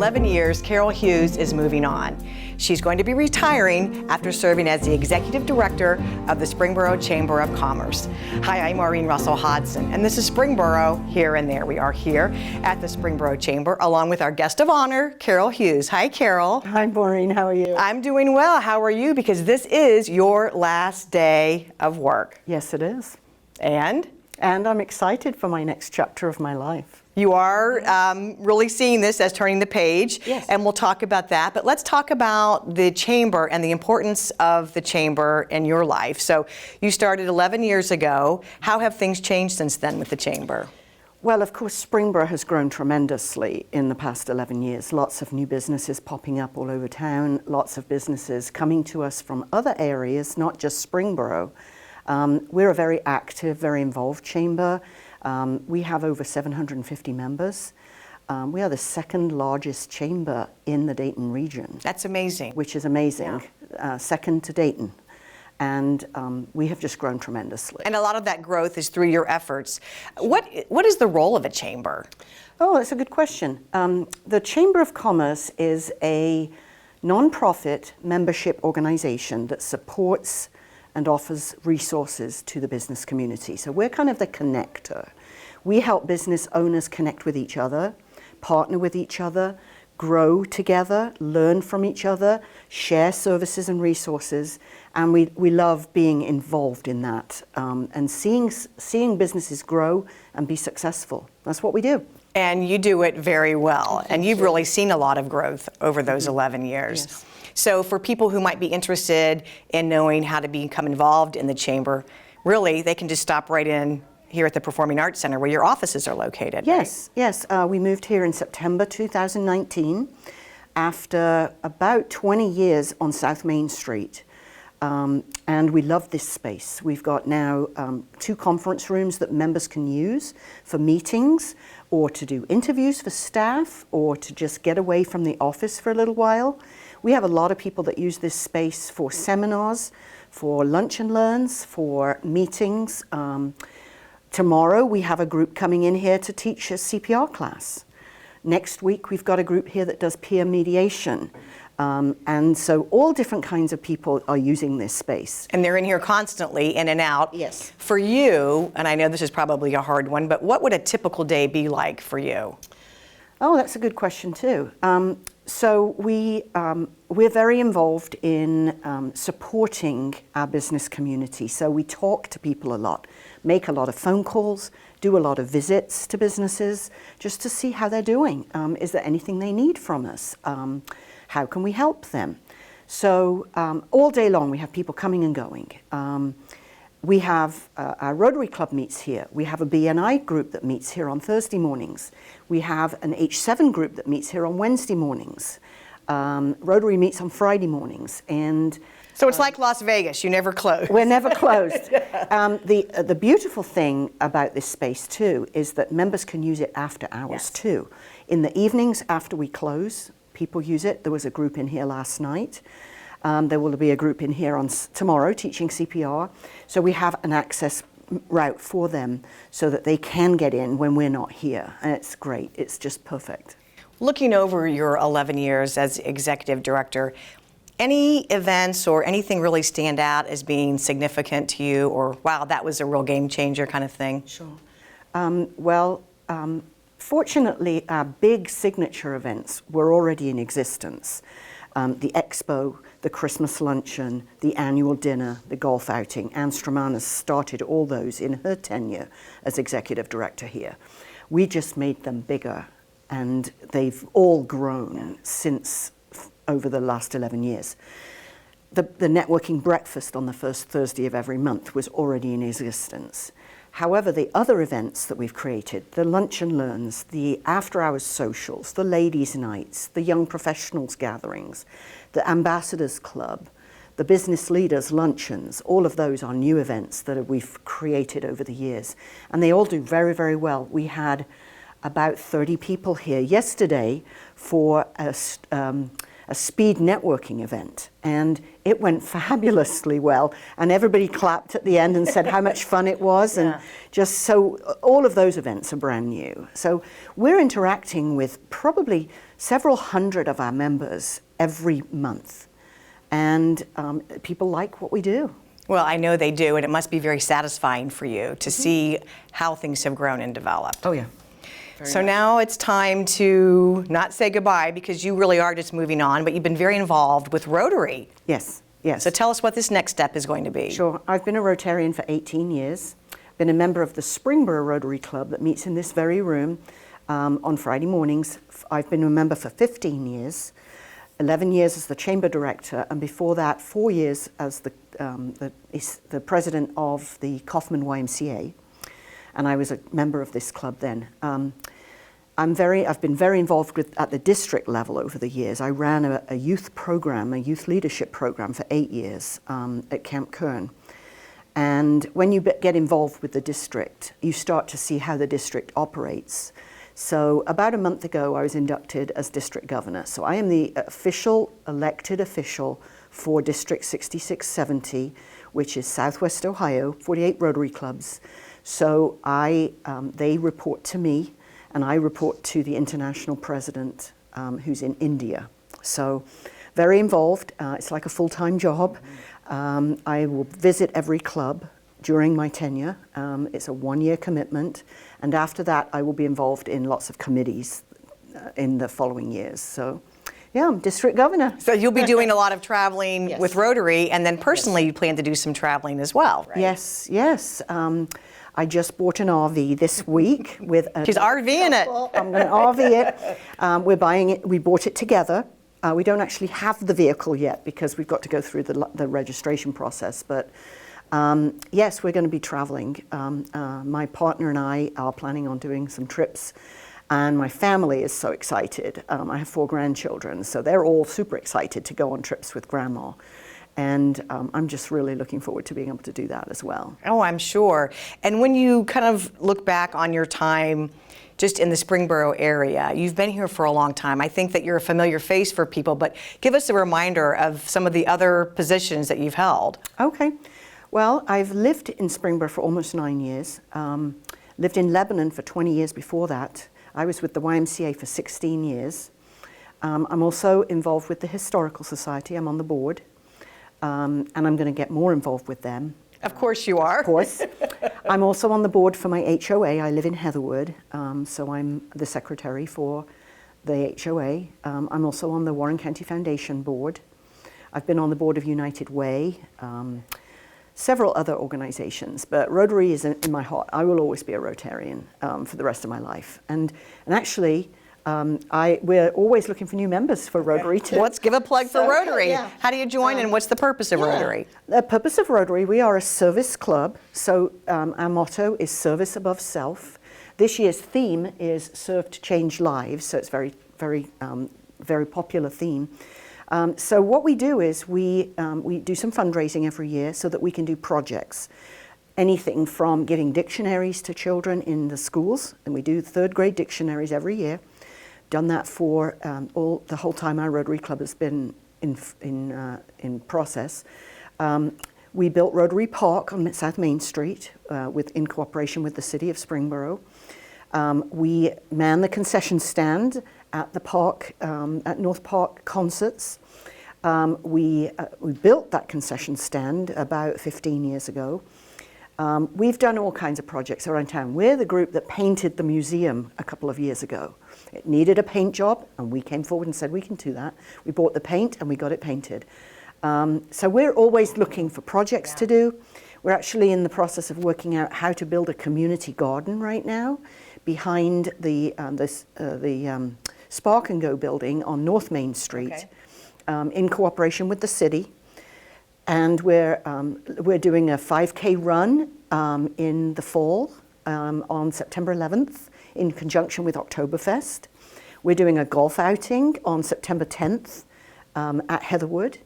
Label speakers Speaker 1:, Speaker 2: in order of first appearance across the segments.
Speaker 1: 11 years, Carol Hughes is moving on. She's going to be retiring after serving as the Executive Director of the Springboro Chamber of Commerce. Hi, I'm Maureen Russell Hodson, and this is Springboro Here and There. We are here at the Springboro Chamber along with our guest of honor, Carol Hughes. Hi, Carol.
Speaker 2: Hi, Maureen. How are you?
Speaker 1: I'm doing well. How are you? Because this is your last day of work.
Speaker 2: Yes, it is.
Speaker 1: And
Speaker 2: I'm excited for my next chapter of my life.
Speaker 1: you are really seeing this as turning the page,
Speaker 2: Yes.
Speaker 1: and we'll talk about that. But let's talk about the chamber and the importance of the chamber in your life. So you started 11 years ago. How have things changed since then with the chamber?
Speaker 2: Well, of course, Springboro has grown tremendously in the past 11 years. Lots of new businesses popping up all over town, lots of businesses coming to us from other areas, not just Springboro. We're a very active, very involved chamber. We have over 750 members. We are the second largest chamber in the Dayton region.
Speaker 1: That's amazing.
Speaker 2: Which is amazing, second to Dayton. And we have just grown tremendously.
Speaker 1: And a lot of that growth is through your efforts. What is the role of a chamber?
Speaker 2: Oh, that's a good question. The Chamber of Commerce is a nonprofit membership organization that supports and offers resources to the business community. So we're kind of the connector. We help business owners connect with each other, partner with each other, grow together, learn from each other, share services and resources, and we love being involved in that and seeing businesses grow and be successful. That's what we do.
Speaker 1: And you do it very well, and you've really seen a lot of growth over those 11 years.
Speaker 2: Yes.
Speaker 1: So for people who might be interested in knowing how to become involved in the chamber, really they can just stop right in here at the Performing Arts Center where your offices are located.
Speaker 2: Yes, right? Yes. We moved here in September 2019 after about 20 years on South Main Street. And we love this space. We've got now 2 conference rooms that members can use for meetings or to do interviews for staff or to just get away from the office for a little while. We have a lot of people that use this space for seminars, for lunch and learns, for meetings. Tomorrow we have a group coming in here to teach a CPR class. Next week we've got a group here that does peer mediation. And so all different kinds of people are using this space.
Speaker 1: And they're in here constantly, in and out.
Speaker 2: Yes.
Speaker 1: For you, and I know this is probably a hard one, but what would a typical day be like for you?
Speaker 2: Oh, that's a good question too. So we're very involved in supporting our business community. So we talk to people a lot, make a lot of phone calls, do a lot of visits to businesses just to see how they're doing. Is there anything they need from us? How can we help them? So all day long we have people coming and going. We have our Rotary Club meets here. We have a BNI group that meets here on Thursday mornings. We have an H7 group that meets here on Wednesday mornings. Rotary meets on Friday mornings. And
Speaker 1: so it's like Las Vegas, you never close.
Speaker 2: we're never closed. The beautiful thing about this space too is that members can use it after hours too. In the evenings after we close, people use it. There was a group in here last night. There will be a group in here on tomorrow teaching CPR. So we have an access route for them so that they can get in when we're not here. And it's great. It's just perfect.
Speaker 1: Looking over your 11 years as executive director, any events or anything really stand out as being significant to you, or wow, that was a real game changer kind of thing?
Speaker 2: Sure. Fortunately, our big signature events were already in existence. The expo, the Christmas luncheon, the annual dinner, the golf outing. Anne Stramanis started all those in her tenure as executive director here. We just made them bigger, and they've all grown since over the last 11 years. The networking breakfast on the first Thursday of every month was already in existence. However, the other events that we've created, the lunch and learns, the after-hours socials, the ladies' nights, the young professionals gatherings, the ambassadors club, the business leaders luncheons, all of those are new events that we've created over the years. And they all do very, very well. We had about 30 people here yesterday for a speed networking event, and it went fabulously well, and everybody clapped at the end and said how much fun it was. And just so all of those events are brand new. So we're interacting with probably several hundred of our members every month, and people like what we do.
Speaker 1: Well, I know they do, and it must be very satisfying for you to see how things have grown and developed.
Speaker 2: Oh yeah.
Speaker 1: So now it's time to not say goodbye, because you really are just moving on, but you've been very involved with Rotary.
Speaker 2: Yes, yes.
Speaker 1: So tell us what this next step is going to be.
Speaker 2: Sure. I've been a Rotarian for 18 years. Been a member of the Springboro Rotary Club that meets in this very room on Friday mornings. I've been a member for 15 years, 11 years as the chamber director, and before that 4 years as the president of the Kaufman YMCA. And I was a member of this club then. I've been very involved at the district level over the years. I ran a youth program, a youth leadership program for 8 years at Camp Kern. And when you get involved with the district, you start to see how the district operates. So about a month ago, I was inducted as district governor. So I am the elected official for District 6670, which is Southwest Ohio, 48 Rotary clubs. So they report to me, and I report to the international president, who's in India. So very involved. It's like a full-time job. I will visit every club during my tenure. It's a 1-year commitment. And after that, I will be involved in lots of committees in the following years. So yeah, I'm district governor.
Speaker 1: So you'll be doing a lot of traveling
Speaker 2: Yes.
Speaker 1: with Rotary, and then personally you plan to do some traveling as well, right?
Speaker 2: Yes, yes. I just bought an RV this week with a...
Speaker 1: She's RVing it.
Speaker 2: I'm going to RV it. We're buying it. We bought it together. We don't actually have the vehicle yet because we've got to go through the registration process. But yes, we're going to be traveling. My partner and I are planning on doing some trips. And my family is so excited. I have 4 grandchildren, so they're all super excited to go on trips with Grandma. And I'm just really looking forward to being able to do that as well.
Speaker 1: Oh, I'm sure. And when you kind of look back on your time just in the Springboro area, you've been here for a long time. I think that you're a familiar face for people, but give us a reminder of some of the other positions that you've held.
Speaker 2: Okay. Well, I've lived in Springboro for almost 9 years. Lived in Lebanon for 20 years before that. I was with the YMCA for 16 years. I'm also involved with the Historical Society. I'm on the board. And I'm going to get more involved with them.
Speaker 1: Of course you are.
Speaker 2: Of course. I'm also on the board for my HOA. I live in Heatherwood, so I'm the secretary for the HOA. I'm also on the Warren County Foundation board. I've been on the board of United Way, several other organizations, but Rotary is in my heart. I will always be a Rotarian for the rest of my life. And actually, we're always looking for new members for Rotary too.
Speaker 1: Let's give a plug for Rotary.
Speaker 2: Yeah.
Speaker 1: How do you join, and what's the purpose of Rotary?
Speaker 2: The purpose of Rotary, we are a service club, so our motto is service above self. This year's theme is Serve to Change Lives, so it's very, very, very popular theme. So what we do is we do some fundraising every year so that we can do projects. Anything from giving dictionaries to children in the schools, and we do 3rd grade dictionaries every year. Done that for the whole time our Rotary Club has been in process. We built Rotary Park on South Main Street in cooperation with the City of Springboro. We man the concession stand at the park, at North Park concerts. We built that concession stand about 15 years ago. We've done all kinds of projects around town. We're the group that painted the museum a couple of years ago. It needed a paint job, and we came forward and said, we can do that. We bought the paint, and we got it painted. So we're always looking for projects to do. We're actually in the process of working out how to build a community garden right now behind the Spark and Go building on North Main Street, in cooperation with the city. And we're doing a 5K run in the fall on September 11th in conjunction with Oktoberfest. We're doing a golf outing on September 10th at Heatherwood.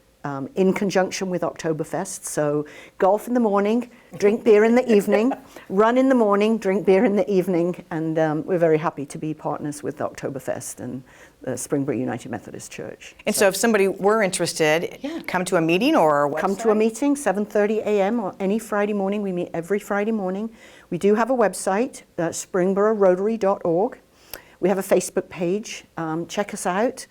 Speaker 2: in conjunction with Oktoberfest. So golf in the morning, drink beer in the evening, run in the morning, drink beer in the evening, and we're very happy to be partners with Oktoberfest and the Springboro United Methodist Church.
Speaker 1: And so if somebody were interested, come to a meeting or a website?
Speaker 2: Come to a meeting, 7:30 a.m. on any Friday morning. We meet every Friday morning. We do have a website, springbororotary.org. We have a Facebook page. Check us out.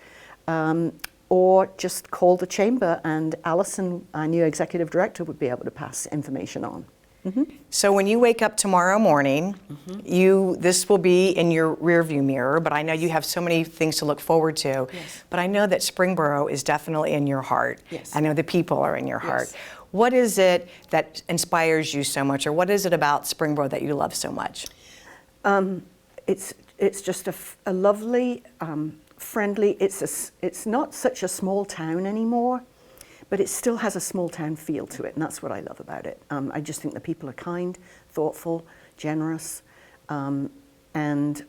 Speaker 2: Or just call the chamber, and Alison, our new executive director, would be able to pass information on.
Speaker 1: So when you wake up tomorrow morning, this will be in your rearview mirror, but I know you have so many things to look forward to.
Speaker 2: Yes.
Speaker 1: But I know that Springboro is definitely in your heart.
Speaker 2: Yes.
Speaker 1: I know the people are in your heart.
Speaker 2: Yes.
Speaker 1: What is it that inspires you so much, or what is it about Springboro that you love so much?
Speaker 2: It's just a lovely, friendly. It's not such a small town anymore, but it still has a small town feel to it, and that's what I love about it. I just think the people are kind, thoughtful, generous, and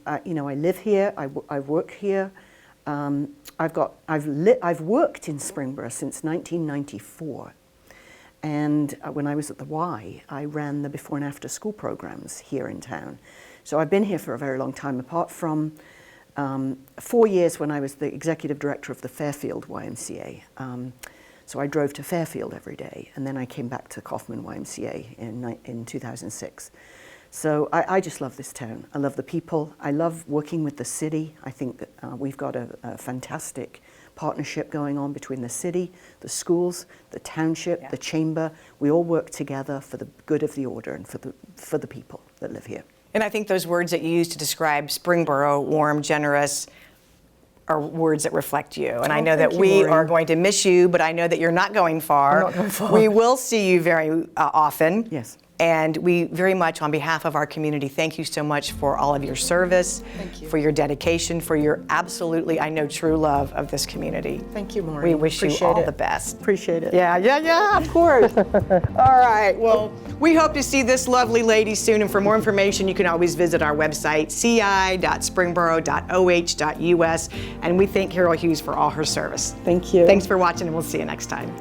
Speaker 2: I live here. I work here. I've worked in Springboro since 1994, and when I was at the Y, I ran the before and after school programs here in town. So I've been here for a very long time, apart from 4 years when I was the executive director of the Fairfield YMCA. So I drove to Fairfield every day, and then I came back to Kaufman YMCA in 2006. So I just love this town. I love the people. I love working with the city. I think that we've got a fantastic partnership going on between the city, the schools, the township, the chamber. We all work together for the good of the order and for the people that live here.
Speaker 1: And I think those words that you use to describe Springboro, warm, generous, are words that reflect you. And I know that we are going to miss you, but I know that you're not going far.
Speaker 2: I'm not going far.
Speaker 1: We will see you very often.
Speaker 2: Yes.
Speaker 1: And we very much, on behalf of our community, thank you so much for all of your service, for your dedication, for your absolutely, I know, true love of this community.
Speaker 2: Thank you, Maureen.
Speaker 1: We wish you all the best.
Speaker 2: Appreciate it.
Speaker 1: Yeah, of course. All right, well, we hope to see this lovely lady soon, and for more information, you can always visit our website, ci.springboro.oh.us, and we thank Carol Hughes for all her service.
Speaker 2: Thank you.
Speaker 1: Thanks for watching, and we'll see you next time.